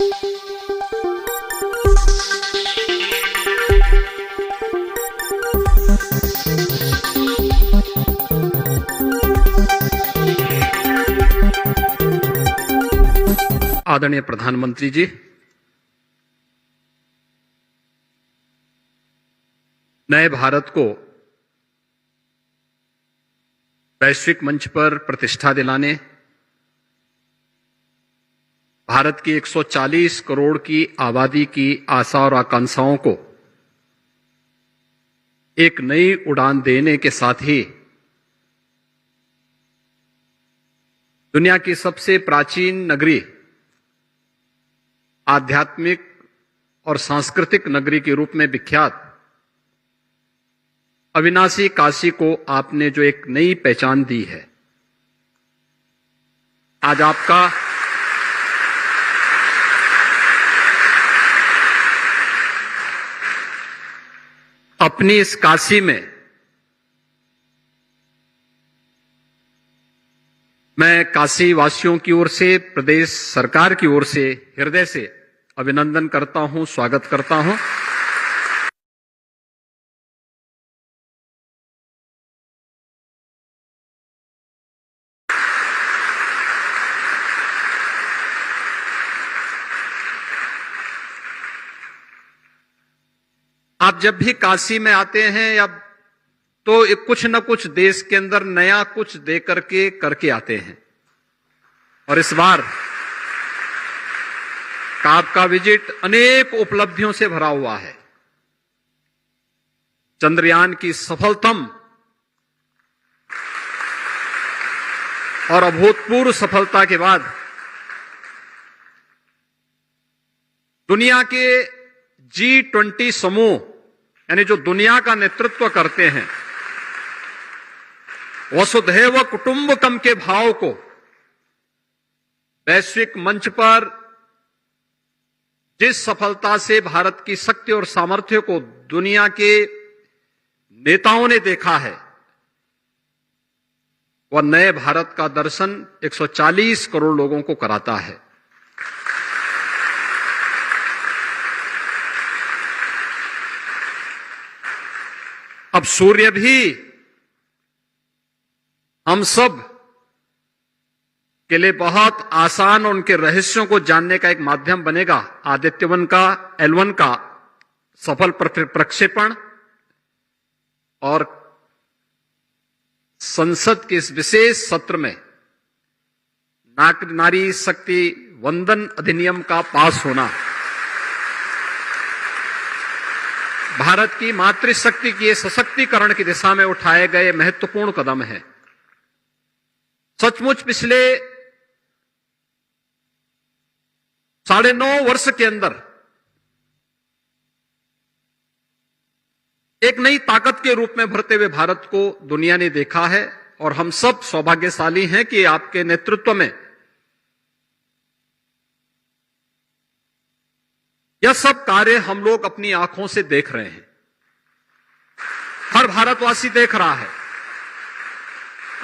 आदरणीय प्रधानमंत्री जी, नए भारत को वैश्विक मंच पर प्रतिष्ठा दिलाने, भारत की 140 करोड़ की आबादी की आशा और आकांक्षाओं को एक नई उड़ान देने के साथ ही दुनिया की सबसे प्राचीन नगरी, आध्यात्मिक और सांस्कृतिक नगरी के रूप में विख्यात अविनाशी काशी को आपने जो एक नई पहचान दी है, आज आपका अपनी इस काशी में मैं काशी वासियों की ओर से, प्रदेश सरकार की ओर से हृदय से अभिनंदन करता हूं, स्वागत करता हूं। आप जब भी काशी में आते हैं या तो कुछ न कुछ देश के अंदर नया कुछ दे करके आते हैं, और इस बार आपका विजिट अनेक उपलब्धियों से भरा हुआ है। चंद्रयान की सफलतम और अभूतपूर्व सफलता के बाद दुनिया के G20 समूह, यानी जो दुनिया का नेतृत्व करते हैं, वसुधैव कुटुंबकम के भाव को वैश्विक मंच पर जिस सफलता से भारत की शक्ति और सामर्थ्य को दुनिया के नेताओं ने देखा है, वह नए भारत का दर्शन 140 करोड़ लोगों को कराता है। अब सूर्य भी हम सब के लिए बहुत आसान और उनके रहस्यों को जानने का एक माध्यम बनेगा। आदित्य-1 का L1 का सफल प्रक्षेपण और संसद के इस विशेष सत्र में नारी शक्ति वंदन अधिनियम का पास होना भारत की मातृशक्ति के सशक्तिकरण की दिशा में उठाए गए महत्वपूर्ण कदम है। सचमुच पिछले 9.5 वर्ष के अंदर एक नई ताकत के रूप में भरते हुए भारत को दुनिया ने देखा है, और हम सब सौभाग्यशाली हैं कि आपके नेतृत्व में यह सब कार्य हम लोग अपनी आंखों से देख रहे हैं। हर भारतवासी देख रहा है,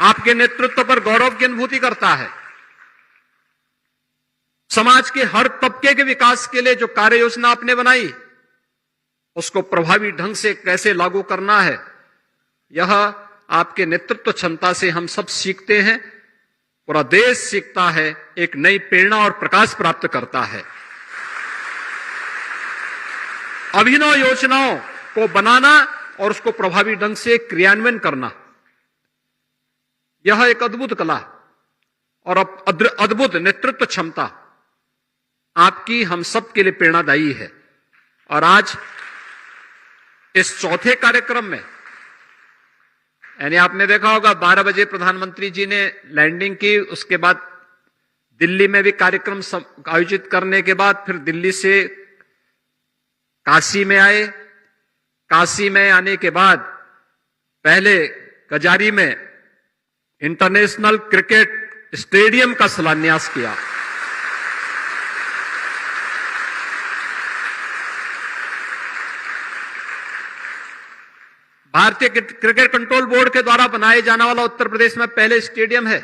आपके नेतृत्व पर गौरव की अनुभूति करता है। समाज के हर तबके के विकास के लिए जो कार्य योजना आपने बनाई, उसको प्रभावी ढंग से कैसे लागू करना है, यह आपके नेतृत्व क्षमता से हम सब सीखते हैं। पूरा देश सीखता है, एक नई प्रेरणा और प्रकाश प्राप्त करता है। अभिनव योजनाओं को बनाना और उसको प्रभावी ढंग से क्रियान्वयन करना, यह एक अद्भुत कला और अद्भुत नेतृत्व क्षमता आपकी हम सब के लिए प्रेरणादायी है। और आज इस चौथे कार्यक्रम में, यानी आपने देखा होगा 12 बजे प्रधानमंत्री जी ने लैंडिंग की, उसके बाद दिल्ली में भी कार्यक्रम आयोजित करने के बाद फिर दिल्ली से काशी में आए। काशी में आने के बाद पहले कजारी में इंटरनेशनल क्रिकेट स्टेडियम का शिलान्यास किया। भारतीय क्रिकेट कंट्रोल बोर्ड के द्वारा बनाए जाने वाला उत्तर प्रदेश में पहले स्टेडियम है।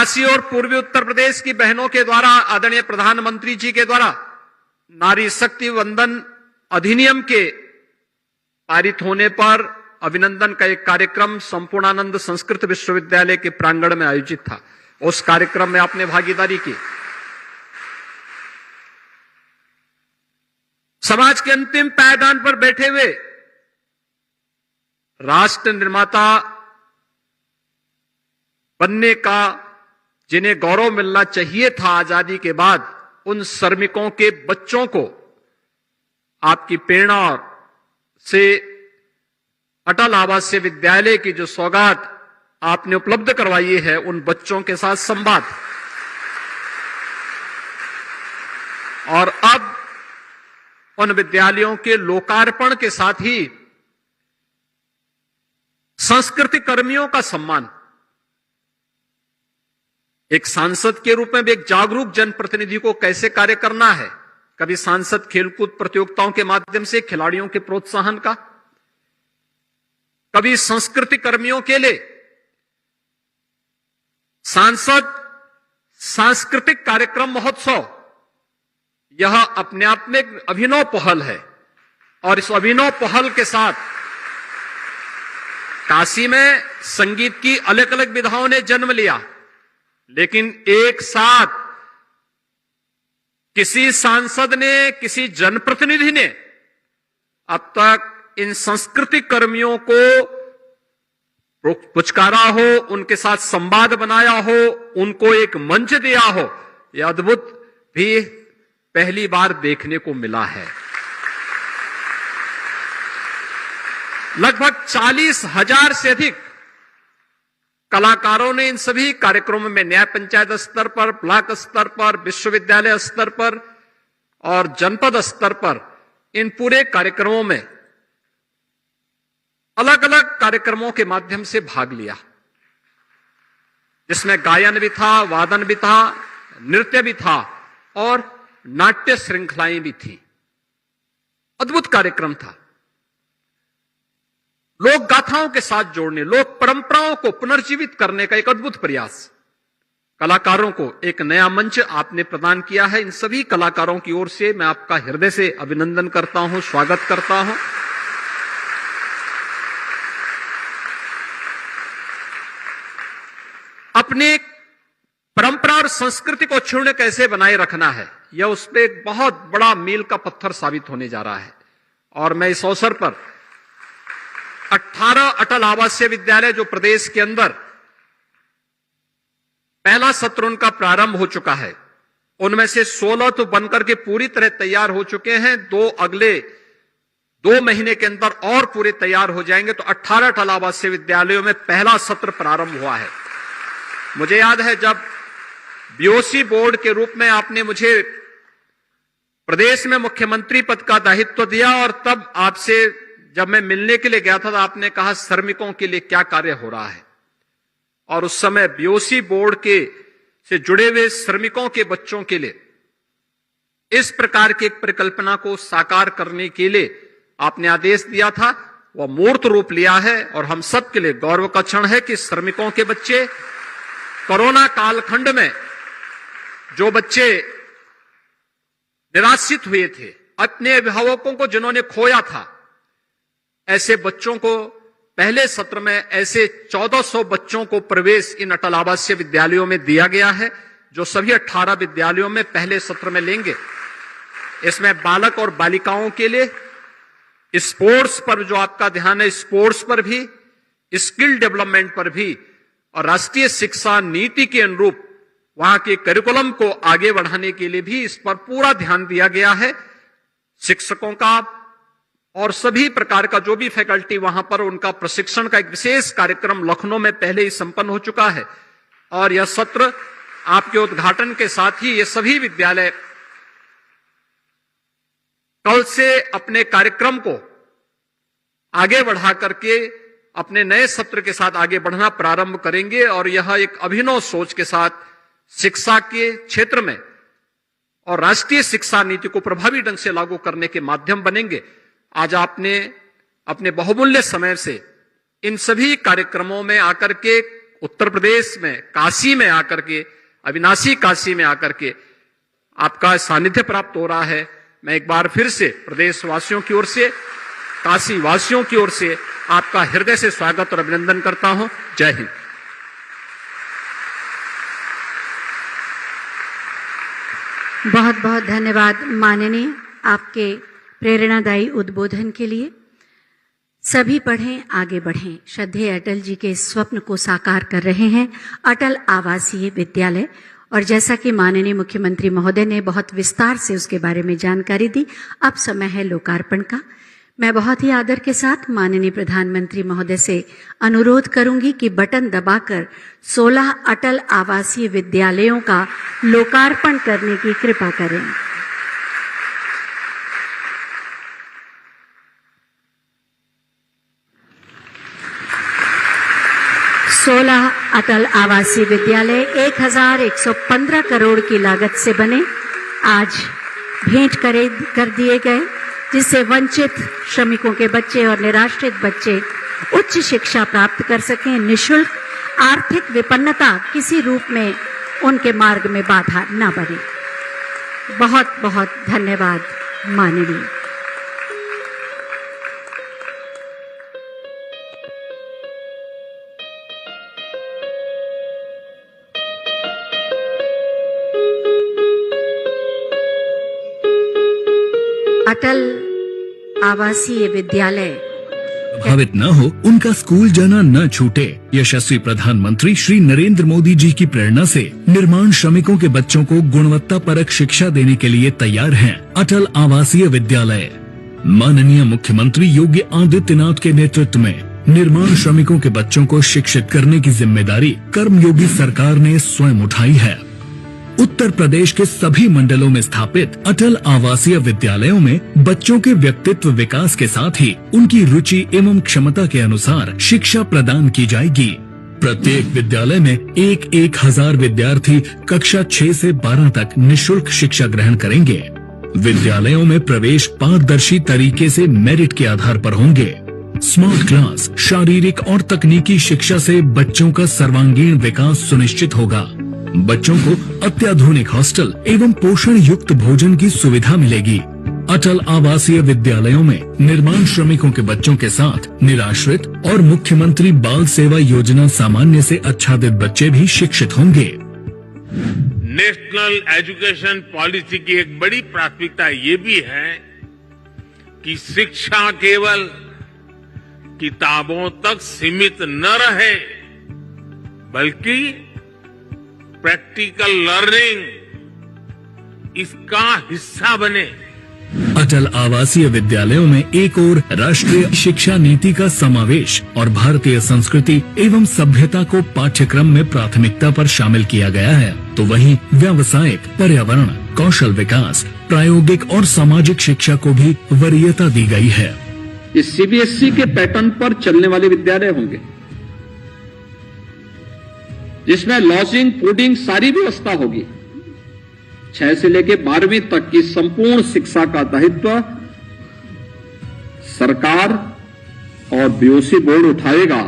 काशी और पूर्वी उत्तर प्रदेश की बहनों के द्वारा आदरणीय प्रधानमंत्री जी के द्वारा नारी शक्ति वंदन अधिनियम के पारित होने पर अभिनंदन का एक कार्यक्रम संपूर्णानंद संस्कृत विश्वविद्यालय के प्रांगण में आयोजित था। उस कार्यक्रम में आपने भागीदारी की। समाज के अंतिम पायदान पर बैठे हुए राष्ट्र निर्माता बनने का जिन्हें गौरव मिलना चाहिए था आजादी के बाद, उन श्रमिकों के बच्चों को आपकी प्रेरणा से अटल आवासीय विद्यालय की जो सौगात आपने उपलब्ध करवाई है, उन बच्चों के साथ संवाद। और अब उन विद्यालयों के लोकार्पण के साथ ही संस्कृति कर्मियों का सम्मान। एक सांसद के रूप में भी एक जागरूक जनप्रतिनिधि को कैसे कार्य करना है। कभी सांसद खेलकूद प्रतियोगिताओं के माध्यम से खिलाड़ियों के प्रोत्साहन का, कभी संस्कृति कर्मियों के लिए सांसद सांस्कृतिक कार्यक्रम महोत्सव। यह अपने आप में एक अभिनव पहल है और इस अभिनव पहल के साथ काशी में संगीत की अलग अलग विधाओं ने जन्म लिया, लेकिन एक साथ किसी सांसद ने, किसी जनप्रतिनिधि ने अब तक इन सांस्कृतिक कर्मियों को पुचकारा हो, उनके साथ संवाद बनाया हो, उनको एक मंच दिया हो, यह अद्भुत भी पहली बार देखने को मिला है। लगभग 40,000 से अधिक कलाकारों ने इन सभी कार्यक्रमों में न्याय पंचायत स्तर पर, ब्लॉक स्तर पर, विश्वविद्यालय स्तर पर और जनपद स्तर पर इन पूरे कार्यक्रमों में अलग अलग कार्यक्रमों के माध्यम से भाग लिया, जिसमें गायन भी था, वादन भी था, नृत्य भी था और नाट्य श्रृंखलाएं भी थी। अद्भुत कार्यक्रम था। लोक गाथाओं के साथ जोड़ने, लोक परंपराओं को पुनर्जीवित करने का एक अद्भुत प्रयास। कलाकारों को एक नया मंच आपने प्रदान किया है। इन सभी कलाकारों की ओर से मैं आपका हृदय से अभिनंदन करता हूं, स्वागत करता हूं। अपने परंपरा और संस्कृति को क्षुण्ण कैसे बनाए रखना है, यह उस पर एक बहुत बड़ा मील का पत्थर साबित होने जा रहा है। और मैं इस अवसर पर 18 अटल आवासीय विद्यालय जो प्रदेश के अंदर पहला सत्र उनका प्रारंभ हो चुका है, उनमें से 16 तो बनकर के पूरी तरह तैयार हो चुके हैं। अगले 2 महीने के अंदर और पूरे तैयार हो जाएंगे, तो 18 अटल आवासीय विद्यालयों में पहला सत्र प्रारंभ हुआ है। मुझे याद है जब बीओसी बोर्ड के रूप में आपने मुझे प्रदेश में मुख्यमंत्री पद का दायित्व दिया, और तब आपसे जब मैं मिलने के लिए गया था तो आपने कहा श्रमिकों के लिए क्या कार्य हो रहा है। और उस समय बीओसी बोर्ड के से जुड़े हुए श्रमिकों के बच्चों के लिए इस प्रकार की एक परिकल्पना को साकार करने के लिए आपने आदेश दिया था, वह मूर्त रूप लिया है। और हम सब के लिए गौरव का क्षण है कि श्रमिकों के बच्चे, कोरोना कालखंड में जो बच्चे निराश्रित हुए थे, अपने अभिभावकों को जिन्होंने खोया था, ऐसे बच्चों को पहले सत्र में ऐसे 1400 बच्चों को प्रवेश इन अटल आवासीय विद्यालयों में दिया गया है, जो सभी 18 विद्यालयों में पहले सत्र में लेंगे। इसमें बालक और बालिकाओं के लिए स्पोर्ट्स पर जो आपका ध्यान है, स्पोर्ट्स पर भी, स्किल डेवलपमेंट पर भी, और राष्ट्रीय शिक्षा नीति के अनुरूप वहां के करिकुलम को आगे बढ़ाने के लिए भी इस पर पूरा ध्यान दिया गया है। शिक्षकों का और सभी प्रकार का जो भी फैकल्टी वहां पर, उनका प्रशिक्षण का एक विशेष कार्यक्रम लखनऊ में पहले ही संपन्न हो चुका है। और यह सत्र आपके उद्घाटन के साथ ही ये सभी विद्यालय कल से अपने कार्यक्रम को आगे बढ़ा करके अपने नए सत्र के साथ आगे बढ़ना प्रारंभ करेंगे। और यह एक अभिनव सोच के साथ शिक्षा के क्षेत्र में और राष्ट्रीय शिक्षा नीति को प्रभावी ढंग से लागू करने के माध्यम बनेंगे। आज आपने अपने बहुमूल्य समय से इन सभी कार्यक्रमों में आकर के उत्तर प्रदेश में काशी में आकर के, अविनाशी काशी में आकर के आपका सानिध्य प्राप्त हो रहा है। मैं एक बार फिर से प्रदेशवासियों की ओर से, काशी वासियों की ओर से आपका हृदय से स्वागत और अभिनंदन करता हूं। जय हिंद। बहुत बहुत धन्यवाद माननीय, आपके प्रेरणादायी उद्बोधन के लिए। सभी पढ़ें, आगे बढ़ें। श्रद्धेय अटल जी के स्वप्न को साकार कर रहे हैं अटल आवासीय विद्यालय, और जैसा कि माननीय मुख्यमंत्री महोदय ने बहुत विस्तार से उसके बारे में जानकारी दी, अब समय है लोकार्पण का। मैं बहुत ही आदर के साथ माननीय प्रधानमंत्री महोदय से अनुरोध करूंगी कि बटन दबाकर 16 अटल आवासीय विद्यालयों का लोकार्पण करने की कृपा करें। सोलह अटल आवासीय विद्यालय 1115 करोड़ की लागत से बने, आज भेंट कर दिए गए, जिससे वंचित श्रमिकों के बच्चे और निराश्रित बच्चे उच्च शिक्षा प्राप्त कर सकें। निःशुल्क, आर्थिक विपन्नता किसी रूप में उनके मार्ग में बाधा न बने। बहुत बहुत धन्यवाद माननीय। अटल आवासीय विद्यालय प्रभावित न हो, उनका स्कूल जाना न छूटे। यशस्वी प्रधानमंत्री श्री नरेंद्र मोदी जी की प्रेरणा से निर्माण श्रमिकों के बच्चों को गुणवत्ता परक शिक्षा देने के लिए तैयार हैं अटल आवासीय विद्यालय। माननीय मुख्यमंत्री योगी आदित्यनाथ के नेतृत्व में निर्माण श्रमिकों के बच्चों को शिक्षित करने की जिम्मेदारी कर्मयोगी सरकार ने स्वयं उठाई है। उत्तर प्रदेश के सभी मंडलों में स्थापित अटल आवासीय विद्यालयों में बच्चों के व्यक्तित्व विकास के साथ ही उनकी रुचि एवं क्षमता के अनुसार शिक्षा प्रदान की जाएगी। प्रत्येक विद्यालय में 1,000 विद्यार्थी कक्षा 6 से 12 तक निःशुल्क शिक्षा ग्रहण करेंगे। विद्यालयों में प्रवेश पारदर्शी तरीके से मेरिट के आधार पर होंगे। स्मार्ट क्लास, शारीरिक और तकनीकी शिक्षा से बच्चों का सर्वांगीण विकास सुनिश्चित होगा। बच्चों को अत्याधुनिक हॉस्टल एवं पोषण युक्त भोजन की सुविधा मिलेगी। अटल आवासीय विद्यालयों में निर्माण श्रमिकों के बच्चों के साथ निराश्रित और मुख्यमंत्री बाल सेवा योजना सामान्य से आच्छादित बच्चे भी शिक्षित होंगे। नेशनल एजुकेशन पॉलिसी की एक बड़ी प्राथमिकता ये भी है कि शिक्षा केवल किताबों तक सीमित न रहे, बल्कि प्रैक्टिकल लर्निंग इसका हिस्सा बने। अटल आवासीय विद्यालयों में एक ओर राष्ट्रीय शिक्षा नीति का समावेश और भारतीय संस्कृति एवं सभ्यता को पाठ्यक्रम में प्राथमिकता पर शामिल किया गया है, तो वहीं व्यावसायिक, पर्यावरण, कौशल विकास, प्रायोगिक और सामाजिक शिक्षा को भी वरीयता दी गई है। ये सीबीएसई के पैटर्न पर चलने वाले विद्यालय होंगे, जिसमें लॉजिंग, फूडिंग सारी व्यवस्था होगी। 6 से लेकर 12वीं तक की संपूर्ण शिक्षा का दायित्व सरकार और बीओसी बोर्ड उठाएगा।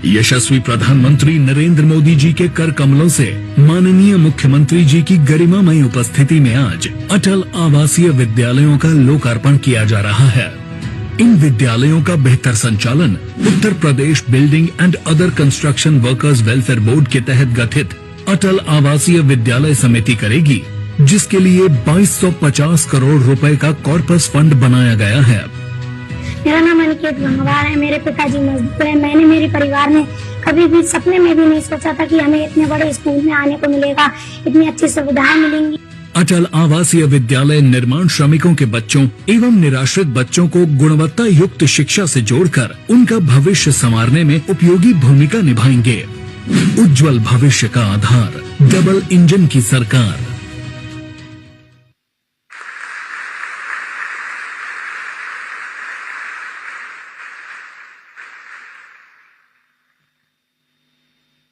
यशस्वी प्रधानमंत्री नरेंद्र मोदी जी के कर कमलों से माननीय मुख्यमंत्री जी की गरिमामयी उपस्थिति में आज अटल आवासीय विद्यालयों का लोकार्पण किया जा रहा है। इन विद्यालयों का बेहतर संचालन Uttar Pradesh building and other construction workers welfare board के तहत गठित अटल आवासीय विद्यालय समिति करेगी, जिसके लिए 2250 करोड़ रुपए का कॉर्पस फंड बनाया गया है। मेरा नाम अनिकेत गंगवार है। मेरे पिताजी मजदूर हैं। मैंने मेरे परिवार में कभी भी सपने में भी नहीं सोचा था कि हमें इतने बड़े स्कूल में आने को मिलेगा, इतनी अच्छी सुविधाएं मिलेंगी। अटल आवासीय विद्यालय निर्माण श्रमिकों के बच्चों एवं निराश्रित बच्चों को गुणवत्ता युक्त शिक्षा से जोड़कर उनका भविष्य संवारने में उपयोगी भूमिका निभाएंगे। उज्जवल भविष्य का आधार, डबल इंजन की सरकार।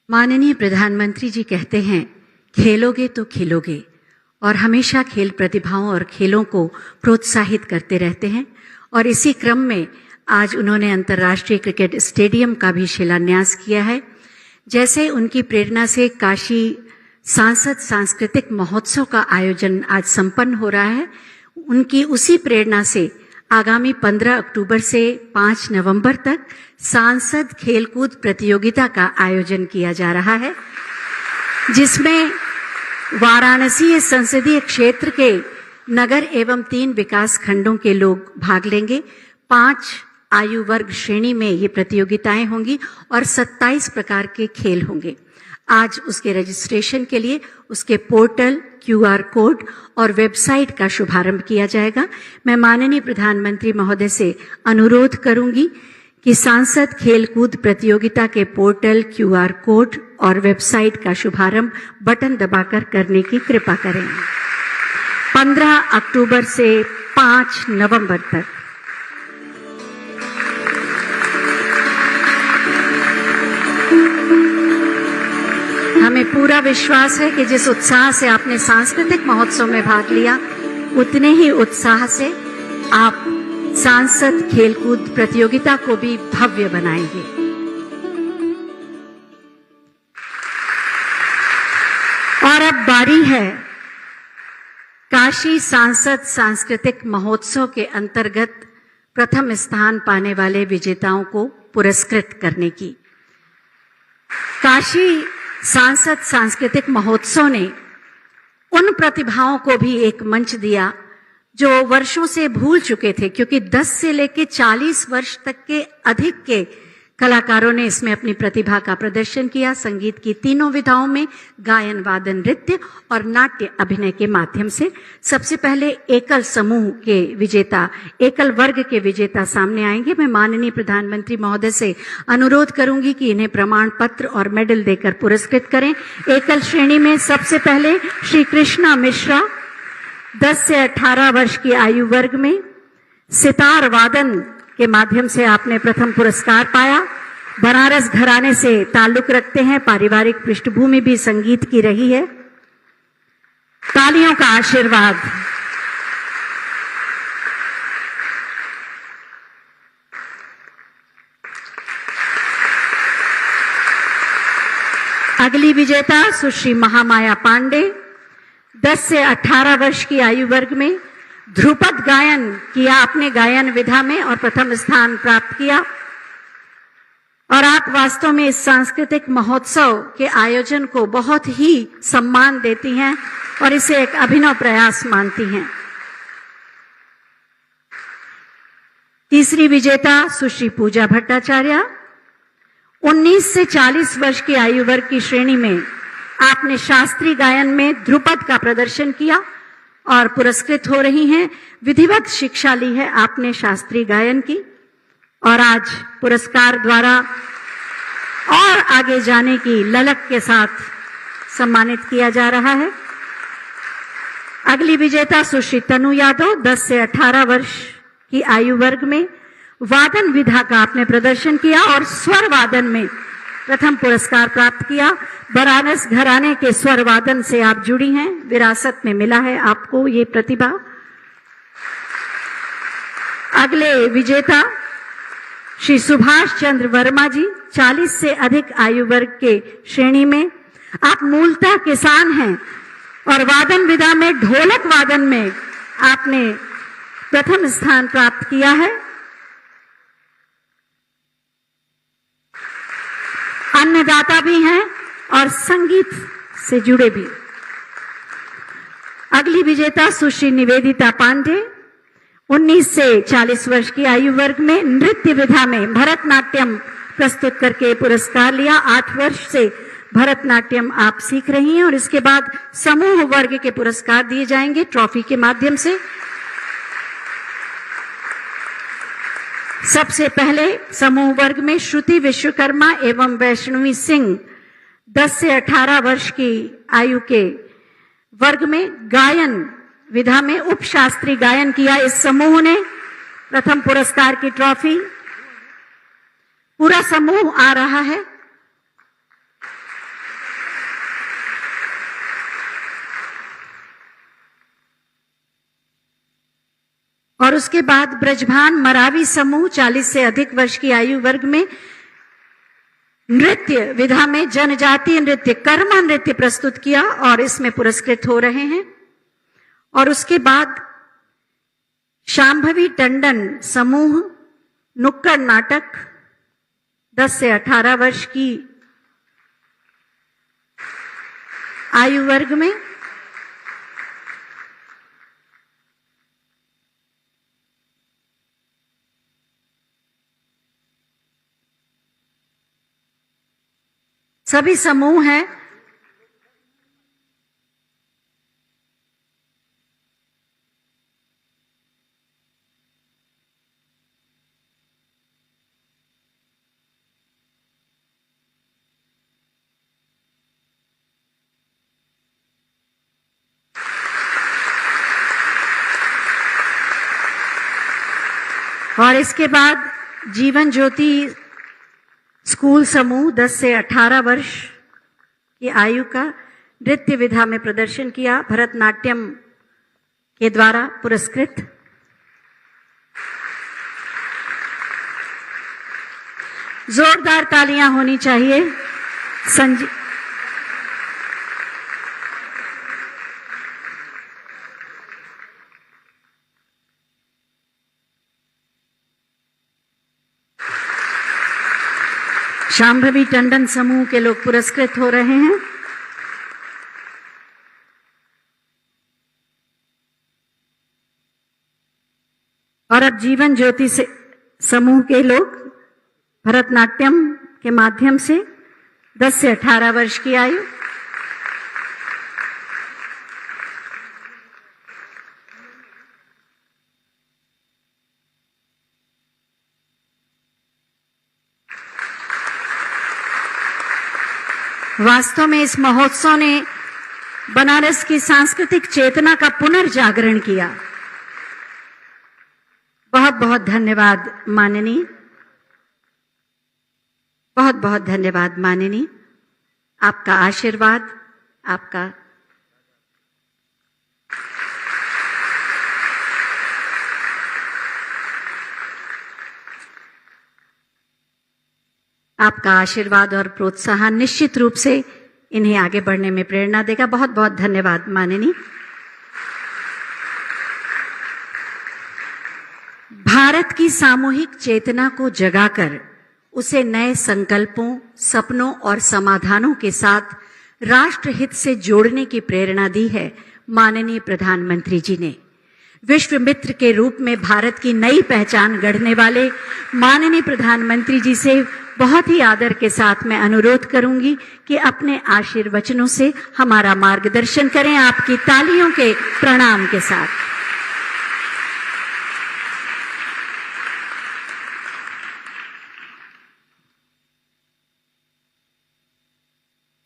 माननीय प्रधानमंत्री जी कहते हैं, खेलोगे तो खिलोगे, और हमेशा खेल प्रतिभाओं और खेलों को प्रोत्साहित करते रहते हैं। और इसी क्रम में आज उन्होंने अंतर्राष्ट्रीय क्रिकेट स्टेडियम का भी शिलान्यास किया है, जैसे उनकी प्रेरणा से काशी सांसद सांस्कृतिक महोत्सव का आयोजन आज संपन्न हो रहा है, उनकी उसी प्रेरणा से आगामी 15 अक्टूबर से 5 नवंबर तक सांसद खेलकूद प्रतियोगिता का आयोजन किया जा रहा है, जिसमें वाराणसी संसदीय क्षेत्र के नगर एवं 3 विकास खंडों के लोग भाग लेंगे। 5 आयु वर्ग श्रेणी में ये प्रतियोगिताएं होंगी और 27 प्रकार के खेल होंगे। आज उसके रजिस्ट्रेशन के लिए उसके पोर्टल, QR कोड और वेबसाइट का शुभारंभ किया जाएगा। मैं माननीय प्रधानमंत्री महोदय से अनुरोध करूंगी कि सांसद खेलकूद प्रतियोगिता के पोर्टल, QR कोड और वेबसाइट का शुभारंभ बटन दबाकर करने की कृपा करें। 15 अक्टूबर से 5 नवंबर तक। हमें पूरा विश्वास है कि जिस उत्साह से आपने सांस्कृतिक महोत्सव में भाग लिया, उतने ही उत्साह से आप सांसद खेलकूद प्रतियोगिता को भी भव्य बनाएंगे। और अब बारी है काशी सांसद सांस्कृतिक महोत्सव के अंतर्गत प्रथम स्थान पाने वाले विजेताओं को पुरस्कृत करने की। काशी सांसद सांस्कृतिक महोत्सव ने उन प्रतिभाओं को भी एक मंच दिया जो वर्षों से भूल चुके थे, क्योंकि 10 से लेकर 40 वर्ष तक के अधिक के कलाकारों ने इसमें अपनी प्रतिभा का प्रदर्शन किया। संगीत की तीनों विधाओं में गायन, वादन, नृत्य और नाट्य अभिनय के माध्यम से। सबसे पहले एकल समूह के विजेता, एकल वर्ग के विजेता सामने आएंगे। मैं माननीय प्रधानमंत्री महोदय से अनुरोध करूंगी कि इन्हें प्रमाण पत्र और मेडल देकर पुरस्कृत करें। एकल श्रेणी में सबसे पहले श्री कृष्णा मिश्रा, 10 से 18 वर्ष की आयु वर्ग में सितार वादन के माध्यम से आपने प्रथम पुरस्कार पाया। बनारस घराने से ताल्लुक रखते हैं, पारिवारिक पृष्ठभूमि भी संगीत की रही है। तालियों का आशीर्वाद। अगली विजेता सुश्री महामाया पांडे, 10 से 18 वर्ष की आयु वर्ग में ध्रुपद गायन किया आपने गायन विधा में और प्रथम स्थान प्राप्त किया। और आप वास्तव में इस सांस्कृतिक महोत्सव के आयोजन को बहुत ही सम्मान देती हैं और इसे एक अभिनव प्रयास मानती हैं। तीसरी विजेता सुश्री पूजा भट्टाचार्य, 19 से 40 वर्ष की आयु वर्ग की श्रेणी में आपने शास्त्रीय गायन में ध्रुपद का प्रदर्शन किया और पुरस्कृत हो रही हैं। विधिवत शिक्षा ली है आपने शास्त्रीय गायन की और आज पुरस्कार द्वारा और आगे जाने की ललक के साथ सम्मानित किया जा रहा है। अगली विजेता सुश्री तनु यादव, 10 से 18 वर्ष की आयु वर्ग में वादन विधा का आपने प्रदर्शन किया और स्वर वादन में प्रथम पुरस्कार प्राप्त किया। बनारस घराने के स्वर वादन से आप जुड़ी हैं, विरासत में मिला है आपको ये प्रतिभा। अगले विजेता श्री सुभाष चंद्र वर्मा जी, 40 से अधिक आयु वर्ग के श्रेणी में आप मूलतः किसान हैं और वादन विधा में ढोलक वादन में आपने प्रथम स्थान प्राप्त किया है। अन्नदाता भी हैं और संगीत से जुड़े भी। अगली विजेता सुश्री निवेदिता पांडे, 19 से 40 वर्ष की आयु वर्ग में नृत्य विधा में भरतनाट्यम प्रस्तुत करके पुरस्कार लिया। 8 वर्ष से भरतनाट्यम आप सीख रही हैं और इसके बाद समूह वर्ग के पुरस्कार दिए जाएंगे ट्रॉफी के माध्यम से। सबसे पहले समूह वर्ग में श्रुति विश्वकर्मा एवं वैष्णवी सिंह, 10 से 18 वर्ष की आयु के वर्ग में गायन विधा में उप शास्त्रीय गायन किया। इस समूह ने प्रथम पुरस्कार की ट्रॉफी। पूरा समूह आ रहा है। और उसके बाद ब्रजभान मरावी समूह, 40 से अधिक वर्ष की आयु वर्ग में नृत्य विधा में जनजातीय नृत्य कर्मा नृत्य प्रस्तुत किया और इसमें पुरस्कृत हो रहे हैं। और उसके बाद शांभवी टंडन समूह नुक्कड़ नाटक 10 से 18 वर्ष की आयु वर्ग में, सभी समूह हैं। और इसके बाद जीवन ज्योति स्कूल समूह 10 से 18 वर्ष की आयु का नृत्य विधा में प्रदर्शन किया, भरतनाट्यम के द्वारा पुरस्कृत। जोरदार तालियां होनी चाहिए। शांभवी टंडन समूह के लोग पुरस्कृत हो रहे हैं। और अब जीवन ज्योति से समूह के लोग भरतनाट्यम के माध्यम से 10 से 18 वर्ष की आयु। वास्तव में इस महोत्सव ने बनारस की सांस्कृतिक चेतना का पुनर्जागरण किया। बहुत बहुत धन्यवाद माननीय, बहुत बहुत धन्यवाद माननीय। आपका आशीर्वाद, आपका आशीर्वाद और प्रोत्साहन निश्चित रूप से इन्हें आगे बढ़ने में प्रेरणा देगा। बहुत बहुत धन्यवाद माननीय। भारत की सामूहिक चेतना को जगाकर उसे नए संकल्पों, सपनों और समाधानों के साथ राष्ट्र हित से जोड़ने की प्रेरणा दी है माननीय प्रधानमंत्री जी ने। विश्व मित्र के रूप में भारत की नई पहचान गढ़ने वाले माननीय प्रधानमंत्री जी से बहुत ही आदर के साथ मैं अनुरोध करूंगी कि अपने आशीर्वचनों से हमारा मार्गदर्शन करें, आपकी तालियों के प्रणाम के साथ।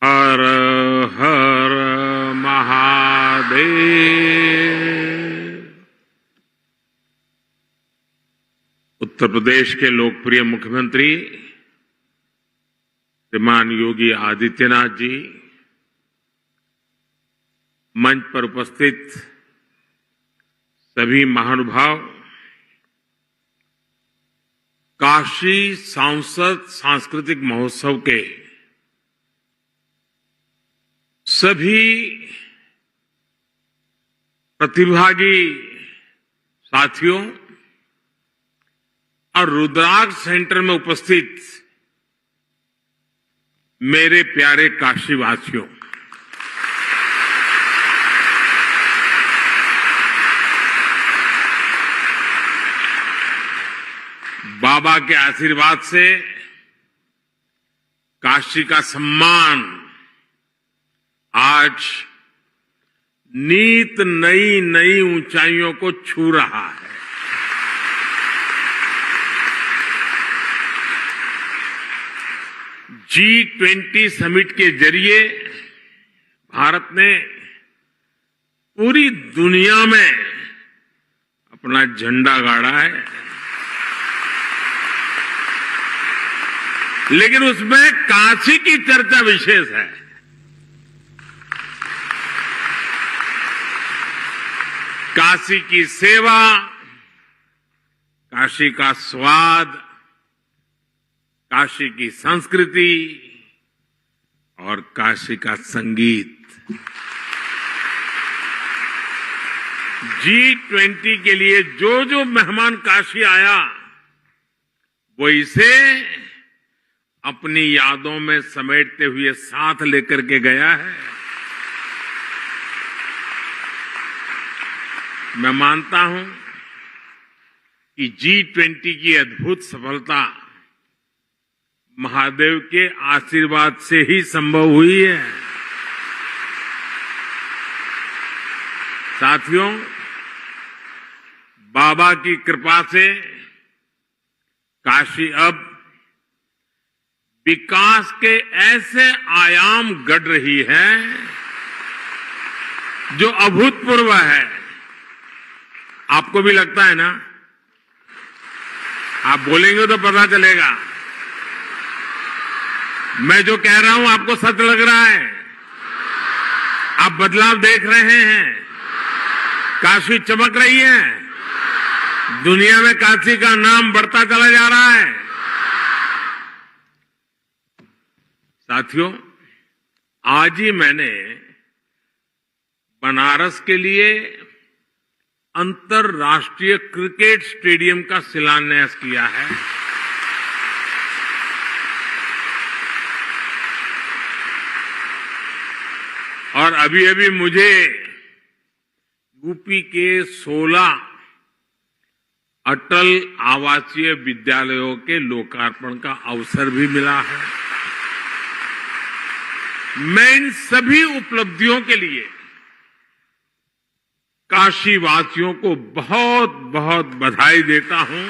हर हर महादेव। उत्तर प्रदेश के लोकप्रिय मुख्यमंत्री श्रीमान योगी आदित्यनाथ जी, मंच पर उपस्थित सभी महानुभाव, काशी सांसद सांस्कृतिक महोत्सव के सभी प्रतिभागी साथियों और रुद्राक्ष सेंटर में उपस्थित मेरे प्यारे काशीवासियों, बाबा के आशीर्वाद से काशी का सम्मान आज नीत नई नई ऊंचाइयों को छू रहा है। G20 समिट के जरिए भारत ने पूरी दुनिया में अपना झंडा गाड़ा है, लेकिन उसमें काशी की चर्चा विशेष है। काशी की सेवा, काशी का स्वाद, काशी की संस्कृति और काशी का संगीत। G20 के लिए जो जो मेहमान काशी आया वो इसे अपनी यादों में समेटते हुए साथ लेकर के गया है। मैं मानता हूं कि G20 की अद्भुत सफलता महादेव के आशीर्वाद से ही संभव हुई है। साथियों, बाबा की कृपा से काशी अब विकास के ऐसे आयाम गढ़ रही है जो अभूतपूर्व है। आपको भी लगता है ना? आप बोलेंगे तो पता चलेगा। मैं जो कह रहा हूं आपको सच लग रहा है? आप बदलाव देख रहे हैं? काशी चमक रही है? दुनिया में काशी का नाम बढ़ता चला जा रहा है। साथियों, आज ही मैंने बनारस के लिए अंतर्राष्ट्रीय क्रिकेट स्टेडियम का शिलान्यास किया है। और अभी अभी मुझे यूपी के 16 अटल आवासीय विद्यालयों के लोकार्पण का अवसर भी मिला है। मैं इन सभी उपलब्धियों के लिए काशी वासियों को बहुत बहुत बधाई देता हूं।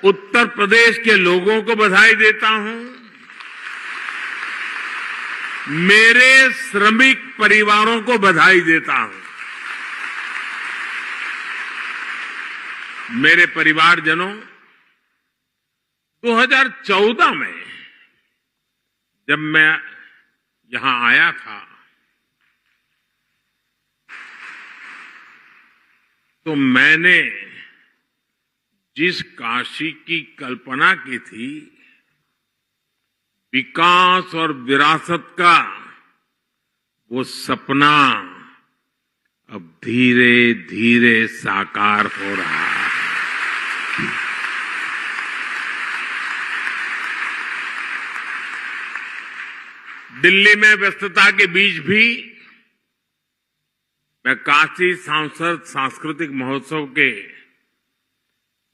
उत्तर प्रदेश के लोगों को बधाई देता हूं। मेरे श्रमिक परिवारों को बधाई देता हूं। मेरे परिवारजनों, 2014 में जब मैं यहां आया था तो मैंने जिस काशी की कल्पना की थी, विकास और विरासत का, वो सपना अब धीरे धीरे साकार हो रहा है। दिल्ली में व्यस्तता के बीच भी मैं काशी सांसद सांस्कृतिक महोत्सव के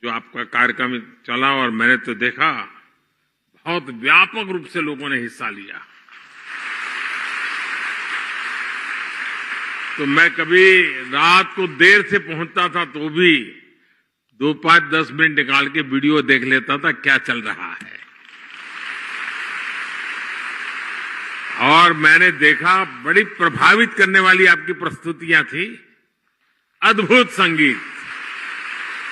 जो आपका कार्यक्रम चला और मैंने तो देखा, बहुत व्यापक रूप से लोगों ने हिस्सा लिया। तो मैं कभी रात को देर से पहुंचता था तो भी 2, 5, 10 मिनट निकाल के वीडियो देख लेता था क्या चल रहा है। और मैंने देखा बड़ी प्रभावित करने वाली आपकी प्रस्तुतियां थी। अद्भुत संगीत,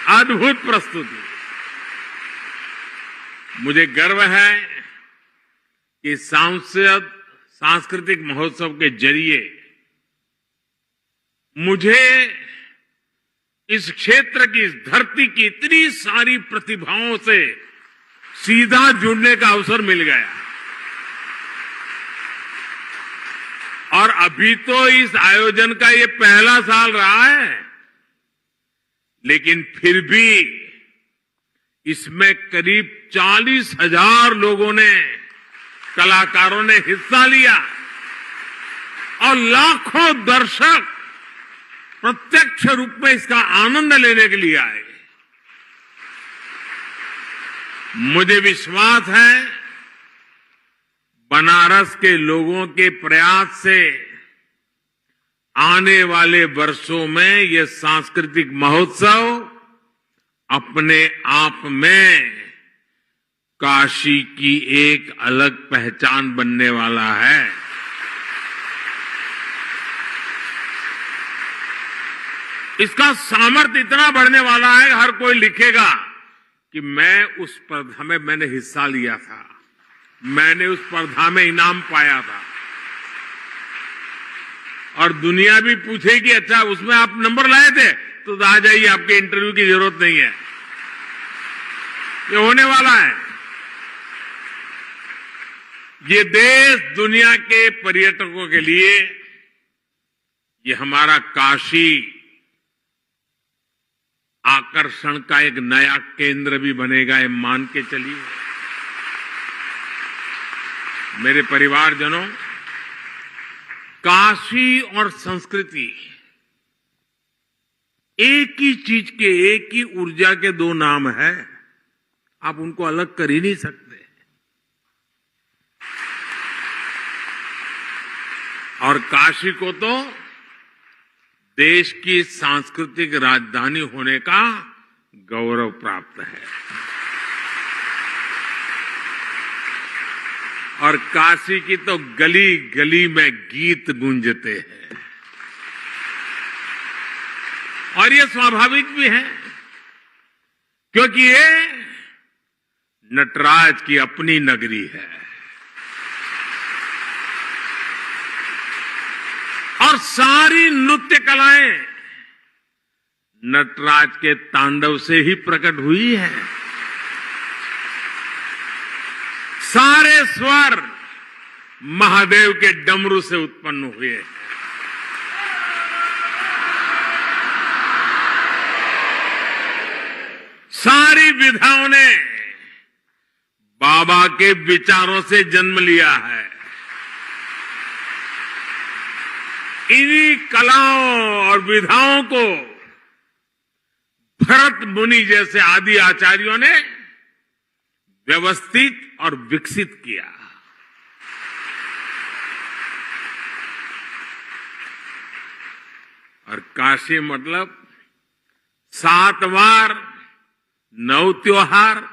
अद्भुत प्रस्तुति। मुझे गर्व है कि सांसद सांस्कृतिक महोत्सव के जरिए मुझे इस क्षेत्र की, इस धरती की इतनी सारी प्रतिभाओं से सीधा जुड़ने का अवसर मिल गया। और अभी तो इस आयोजन का ये पहला साल रहा है, लेकिन फिर भी इसमें करीब 40,000 लोगों ने, कलाकारों ने हिस्सा लिया और लाखों दर्शक प्रत्यक्ष रूप में इसका आनंद लेने के लिए आए। मुझे विश्वास है बनारस के लोगों के प्रयास से आने वाले वर्षों में यह सांस्कृतिक महोत्सव अपने आप में काशी की एक अलग पहचान बनने वाला है। इसका सामर्थ्य इतना बढ़ने वाला है, हर कोई लिखेगा कि मैं उस स्पर्धा में मैंने हिस्सा लिया था, मैंने उस स्पर्धा में इनाम पाया था। और दुनिया भी पूछेगी अच्छा उसमें आप नंबर लाए थे, तो आ जाइए, आपके इंटरव्यू की जरूरत नहीं है, ये होने वाला है। ये देश दुनिया के पर्यटकों के लिए ये हमारा काशी आकर्षण का एक नया केंद्र भी बनेगा, ये मान के चलिए। मेरे परिवारजनों, काशी और संस्कृति एक ही चीज के, एक ही ऊर्जा के दो नाम है, आप उनको अलग कर ही नहीं सकते। और काशी को तो देश की सांस्कृतिक राजधानी होने का गौरव प्राप्त है। और काशी की तो गली गली में गीत गूंजते हैं, और ये स्वाभाविक भी है, क्योंकि ये नटराज की अपनी नगरी है। और सारी नृत्य कलाएं नटराज के तांडव से ही प्रकट हुई है। सारे स्वर महादेव के डमरू से उत्पन्न हुए हैं। सारी विधाओं ने बाबा के विचारों से जन्म लिया है। इन्हीं कलाओं और विधाओं को भरत मुनि जैसे आदि आचार्यों ने व्यवस्थित और विकसित किया। और काशी मतलब 7 वार 9 त्योहार,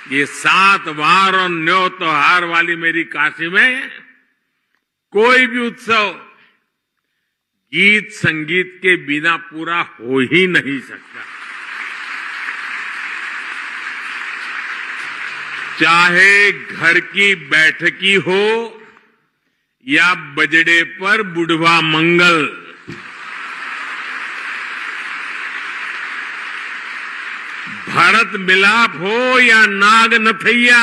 ये 7 वार और 9 त्योहार वाली मेरी काशी में कोई भी उत्सव गीत संगीत के बिना पूरा हो ही नहीं सकता। चाहे घर की बैठकी हो या बजड़े पर बुढ़वा मंगल, भरत मिलाप हो या नाग नथैया,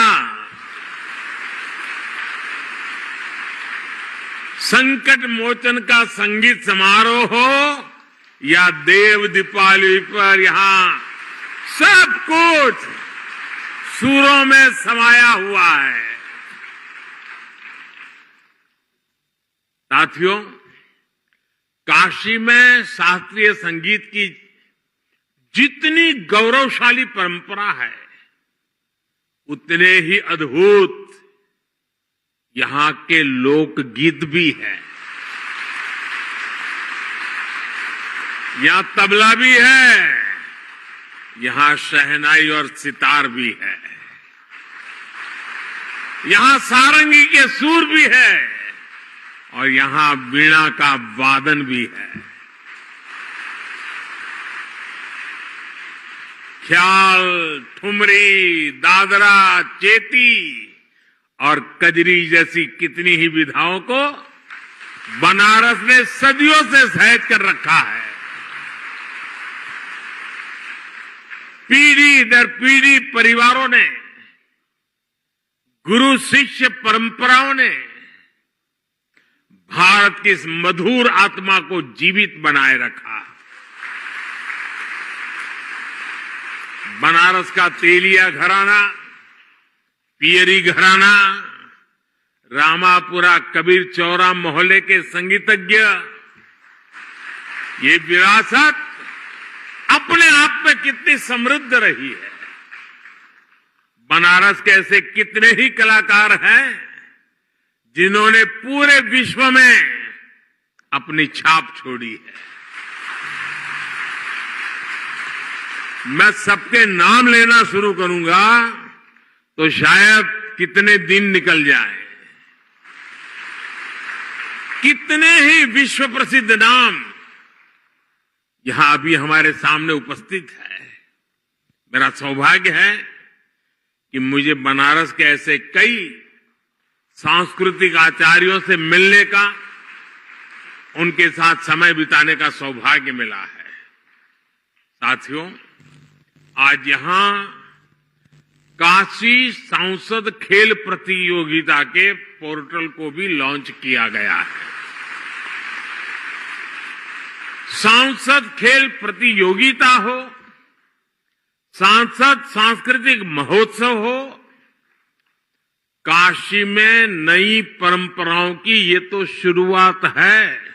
संकट मोचन का संगीत समारोह हो या देव दीपावली पर यहां सब कुछ सुरों में समाया हुआ है। साथियों, काशी में शास्त्रीय संगीत की जितनी गौरवशाली परंपरा है, उतने ही अद्भुत यहां के लोकगीत भी है। यहां तबला भी है, यहां शहनाई और सितार भी है, यहां सारंगी के सुर भी है, और यहां वीणा का वादन भी है। ख्याल, ठुमरी, दादरा, चेती और कजरी जैसी कितनी ही विधाओं को बनारस ने सदियों से सहेज कर रखा है। पीढ़ी दर पीढ़ी परिवारों ने, गुरु शिष्य परंपराओं ने भारत की इस मधुर आत्मा को जीवित बनाए रखा। बनारस का तेलिया घराना, पियरी घराना, रामापुरा कबीर चौरा मोहल्ले के संगीतज्ञ, ये विरासत अपने आप में कितनी समृद्ध रही है। बनारस के ऐसे कितने ही कलाकार हैं जिन्होंने पूरे विश्व में अपनी छाप छोड़ी है। मैं सबके नाम लेना शुरू करूंगा तो शायद कितने दिन निकल जाएं। कितने ही विश्व प्रसिद्ध नाम यहां अभी हमारे सामने उपस्थित है। मेरा सौभाग्य है कि मुझे बनारस के ऐसे कई सांस्कृतिक आचार्यों से मिलने का उनके साथ समय बिताने का सौभाग्य मिला है। साथियों, आज यहां काशी सांसद खेल प्रतियोगिता के पोर्टल को भी लॉन्च किया गया है। सांसद खेल प्रतियोगिता हो, सांसद सांस्कृतिक महोत्सव हो, काशी में नई परंपराओं की ये तो शुरुआत है।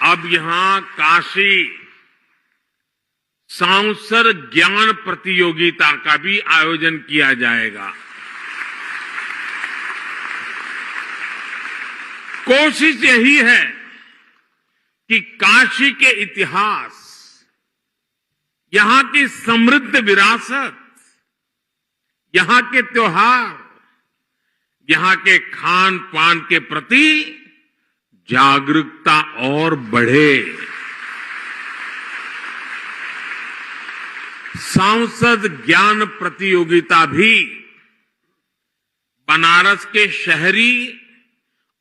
अब यहां काशी सांसद ज्ञान प्रतियोगिता का भी आयोजन किया जाएगा। कोशिश यही है कि काशी के इतिहास, यहां की समृद्ध विरासत, यहां के त्योहार, यहां के खान पान के प्रति जागरूकता और बढ़े। सांसद ज्ञान प्रतियोगिता भी बनारस के शहरी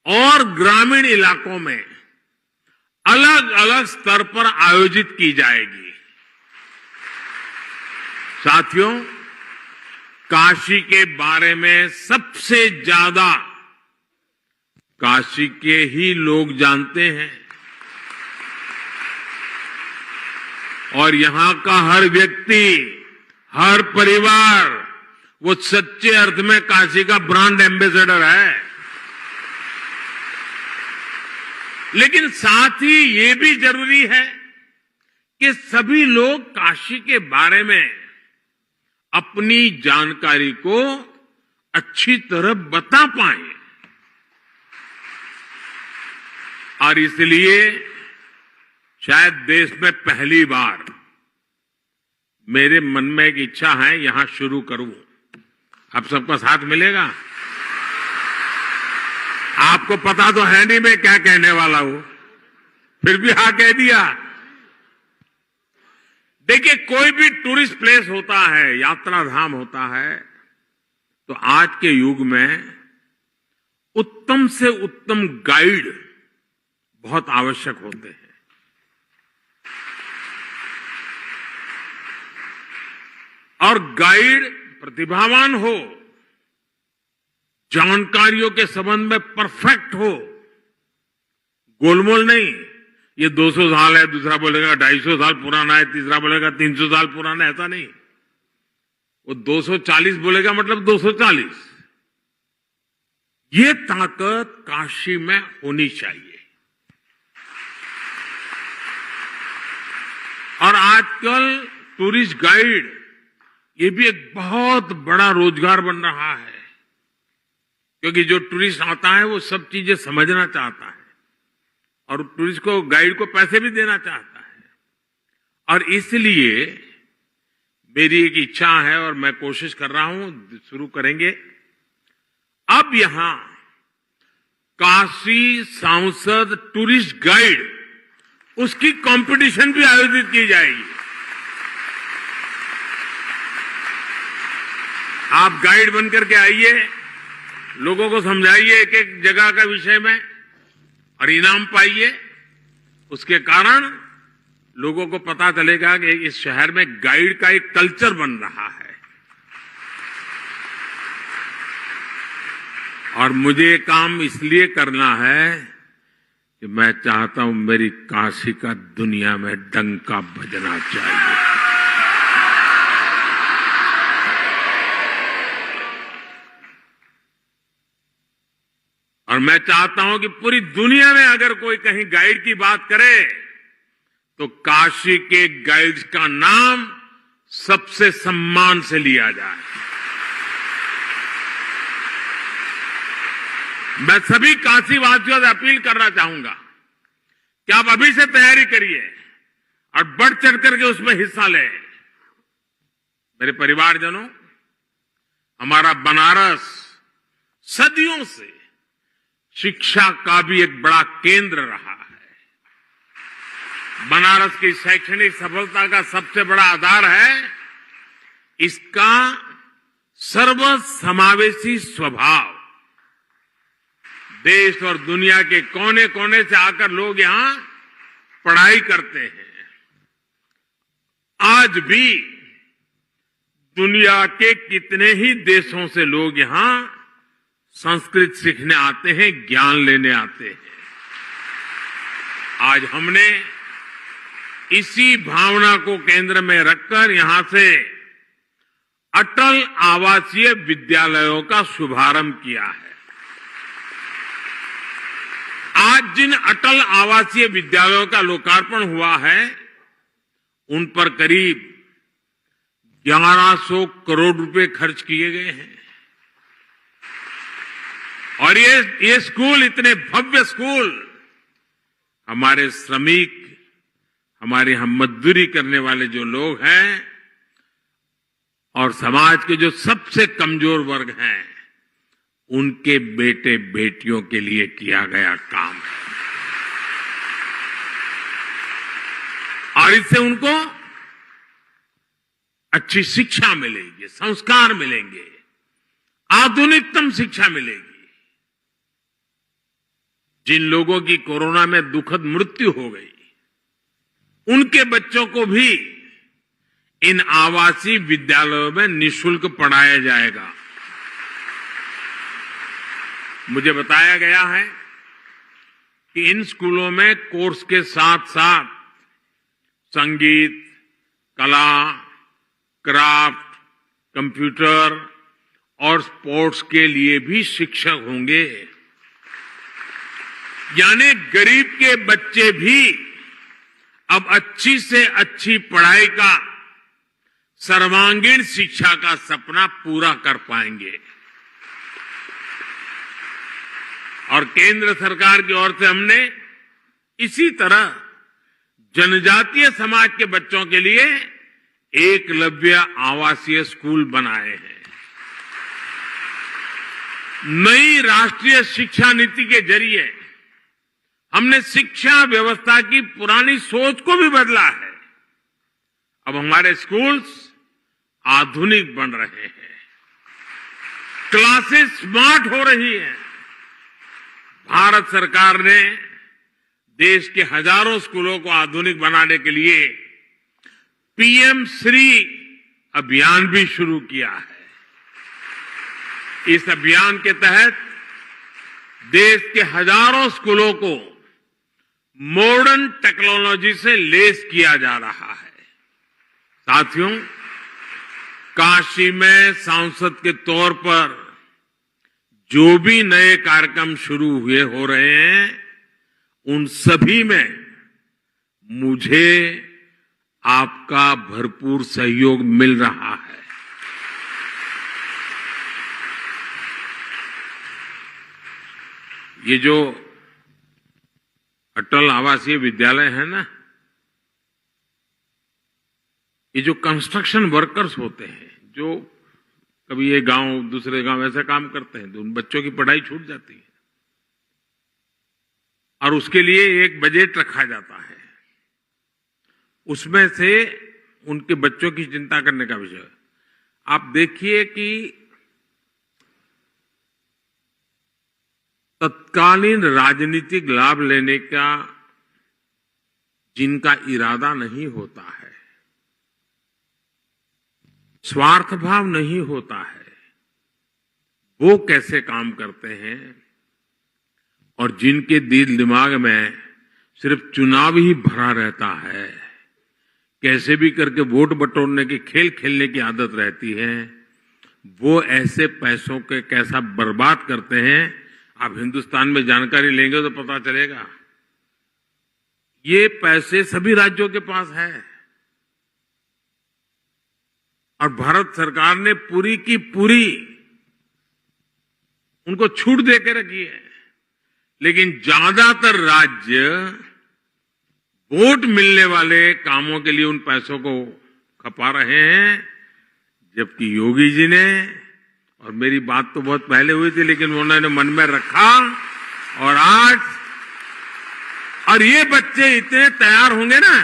और ग्रामीण इलाकों में अलग अलग स्तर पर आयोजित की जाएगी। साथियों, काशी के बारे में सबसे ज्यादा काशी के ही लोग जानते हैं और यहां का हर व्यक्ति, हर परिवार वो सच्चे अर्थ में काशी का ब्रांड एम्बेसडर है। लेकिन साथ ही ये भी जरूरी है कि सभी लोग काशी के बारे में अपनी जानकारी को अच्छी तरह बता पाएं। और इसलिए शायद देश में पहली बार मेरे मन में एक इच्छा है, यहां शुरू करूं। आप सबका साथ मिलेगा? आपको पता तो है नहीं मैं क्या कहने वाला हूं, फिर भी हाँ कह दिया। देखिए, कोई भी टूरिस्ट प्लेस होता है, यात्रा धाम होता है, तो आज के युग में उत्तम से उत्तम गाइड बहुत आवश्यक होते हैं। और गाइड प्रतिभावान हो, जानकारियों के संबंध में परफेक्ट हो, गोलमोल नहीं, ये 200 साल है, दूसरा बोलेगा 250 साल पुराना है, तीसरा बोलेगा 300 साल पुराना है, ऐसा नहीं। वो 240 बोलेगा मतलब 240। ये ताकत काशी में होनी चाहिए। और आजकल टूरिस्ट गाइड ये भी एक बहुत बड़ा रोजगार बन रहा है, क्योंकि जो टूरिस्ट आता है वो सब चीजें समझना चाहता है और टूरिस्ट को, गाइड को पैसे भी देना चाहता है। और इसलिए मेरी एक इच्छा है और मैं कोशिश कर रहा हूं, शुरू करेंगे। अब यहां काशी सांसद टूरिस्ट गाइड, उसकी कंपटीशन भी आयोजित की जाएगी। आप गाइड बनकर के आइए, लोगों को समझाइए एक एक जगह का विषय में और इनाम पाइए। उसके कारण लोगों को पता चलेगा कि इस शहर में गाइड का एक कल्चर बन रहा है। और मुझे ये काम इसलिए करना है कि मैं चाहता हूं मेरी काशी का दुनिया में डंका बजना चाहिए। और मैं चाहता हूं कि पूरी दुनिया में अगर कोई कहीं गाइड की बात करे तो काशी के गाइड्स का नाम सबसे सम्मान से लिया जाए। मैं सभी काशी वासियों से अपील करना चाहूंगा कि आप अभी से तैयारी करिए और बढ़ चढ़ करके उसमें हिस्सा लें। मेरे परिवारजनों, हमारा बनारस सदियों से शिक्षा का भी एक बड़ा केंद्र रहा है। बनारस की शैक्षणिक सफलता का सबसे बड़ा आधार है इसका सर्वसमावेशी स्वभाव। देश और दुनिया के कोने कोने से आकर लोग यहां पढ़ाई करते हैं। आज भी दुनिया के कितने ही देशों से लोग यहां संस्कृत सीखने आते हैं, ज्ञान लेने आते हैं। आज हमने इसी भावना को केंद्र में रखकर यहां से अटल आवासीय विद्यालयों का शुभारंभ किया है। आज जिन अटल आवासीय विद्यालयों का लोकार्पण हुआ है, उन पर करीब 1100 करोड़ रुपए खर्च किए गए हैं। और ये स्कूल, इतने भव्य स्कूल, हमारे श्रमिक, हमारे यहां मजदूरी करने वाले जो लोग हैं और समाज के जो सबसे कमजोर वर्ग हैं, उनके बेटे बेटियों के लिए किया गया काम है। और इससे उनको अच्छी शिक्षा मिलेगी, संस्कार मिलेंगे, आधुनिकतम शिक्षा मिलेगी। जिन लोगों की कोरोना में दुखद मृत्यु हो गई, उनके बच्चों को भी इन आवासीय विद्यालयों में निःशुल्क पढ़ाया जाएगा। मुझे बताया गया है कि इन स्कूलों में कोर्स के साथ साथ संगीत, कला, क्राफ्ट, कंप्यूटर और स्पोर्ट्स के लिए भी शिक्षक होंगे। यानी गरीब के बच्चे भी अब अच्छी से अच्छी पढ़ाई का, सर्वांगीण शिक्षा का सपना पूरा कर पाएंगे। और केंद्र सरकार की ओर से हमने इसी तरह जनजातीय समाज के बच्चों के लिए एकलव्य आवासीय स्कूल बनाए हैं। नई राष्ट्रीय शिक्षा नीति के जरिए हमने शिक्षा व्यवस्था की पुरानी सोच को भी बदला है। अब हमारे स्कूल्स आधुनिक बन रहे हैं, क्लासेस स्मार्ट हो रही हैं। भारत सरकार ने देश के हजारों स्कूलों को आधुनिक बनाने के लिए पीएम श्री अभियान भी शुरू किया है। इस अभियान के तहत देश के हजारों स्कूलों को मॉडर्न टेक्नोलॉजी से लैस किया जा रहा है। साथियों, काशी में सांसद के तौर पर जो भी नए कार्यक्रम शुरू हुए हो रहे हैं, उन सभी में मुझे आपका भरपूर सहयोग मिल रहा है। ये जो अटल आवासीय विद्यालय है ना, ये जो कंस्ट्रक्शन वर्कर्स होते हैं, जो कभी ये गांव दूसरे गांव ऐसा काम करते हैं, तो उन बच्चों की पढ़ाई छूट जाती है और उसके लिए एक बजट रखा जाता है। उसमें से उनके बच्चों की चिंता करने का विषय। आप देखिए कि तत्कालीन राजनीतिक लाभ लेने का जिनका इरादा नहीं होता है, स्वार्थ भाव नहीं होता है, वो कैसे काम करते हैं। और जिनके दिल दिमाग में सिर्फ चुनाव ही भरा रहता है, कैसे भी करके वोट बटोरने के खेल खेलने की आदत रहती है, वो ऐसे पैसों के कैसा बर्बाद करते हैं। आप हिंदुस्तान में जानकारी लेंगे तो पता चलेगा। ये पैसे सभी राज्यों के पास है और भारत सरकार ने पूरी की पूरी उनको छूट देके रखी है। लेकिन ज्यादातर राज्य वोट मिलने वाले कामों के लिए उन पैसों को खपा रहे हैं, जबकि योगी जी ने, और मेरी बात तो बहुत पहले हुई थी लेकिन उन्होंने मन में रखा, और आज और ये बच्चे इतने तैयार होंगे ना,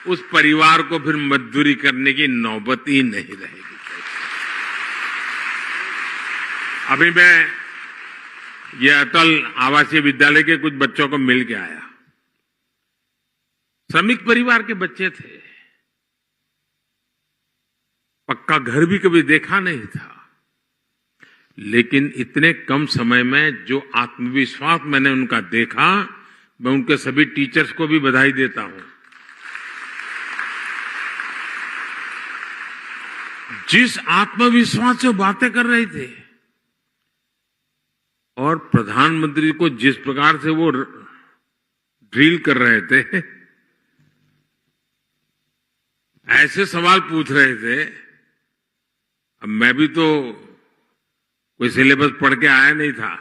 उस परिवार को फिर मजदूरी करने की नौबत ही नहीं रहेगी। अभी मैं ये अटल आवासीय विद्यालय के कुछ बच्चों को मिल के आया। श्रमिक परिवार के बच्चे थे, पक्का घर भी कभी देखा नहीं था, लेकिन इतने कम समय में जो आत्मविश्वास मैंने उनका देखा, मैं उनके सभी टीचर्स को भी बधाई देता हूं। जिस आत्मविश्वास से बातें कर रहे थे और प्रधानमंत्री को जिस प्रकार से वो ड्रिल कर रहे थे, ऐसे सवाल पूछ रहे थे। अब मैं भी तो कोई सिलेबस पढ़ के आया नहीं था,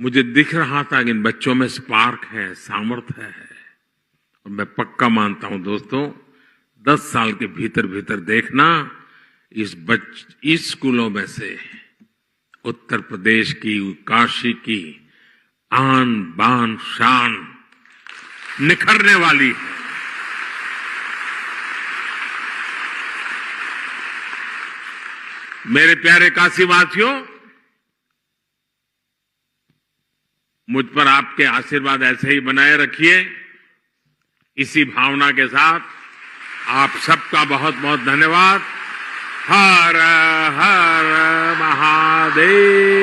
मुझे दिख रहा था कि इन बच्चों में स्पार्क है, सामर्थ्य है। और मैं पक्का मानता हूं दोस्तों, 10 साल के भीतर भीतर देखना, इस स्कूलों में से उत्तर प्रदेश की, काशी की आन बान शान निखरने वाली है। मेरे प्यारे काशीवासियों, मुझ पर आपके आशीर्वाद ऐसे ही बनाए रखिए। इसी भावना के साथ आप सबका बहुत बहुत धन्यवाद। हर हर महादेव।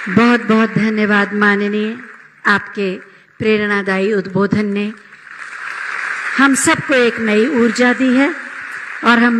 बहुत बहुत धन्यवाद माननीय, आपके प्रेरणादायी उद्बोधन ने हम सबको एक नई ऊर्जा दी है और हम